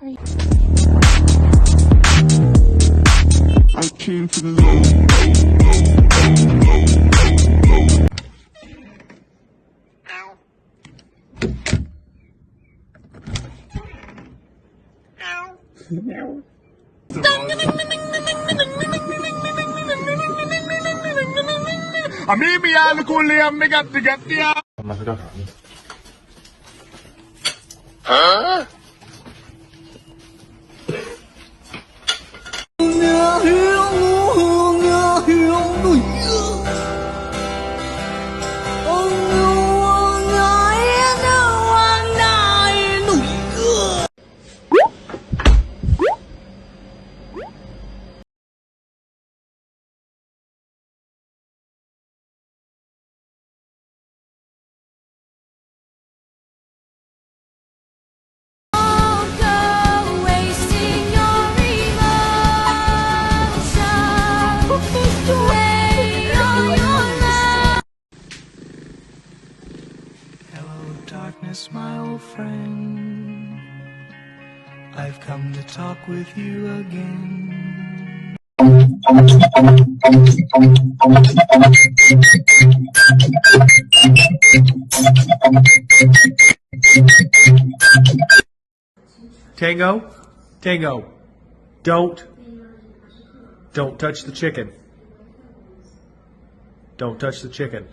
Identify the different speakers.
Speaker 1: Are you?
Speaker 2: I came to the low.
Speaker 3: حبيبي يا لكل يم جد جد يا
Speaker 4: มาซื้อข้าวสาร
Speaker 5: Darkness, my old friend, I've come to talk with you again.
Speaker 3: Tango, Tango, don't touch the chicken. Don't touch the chicken.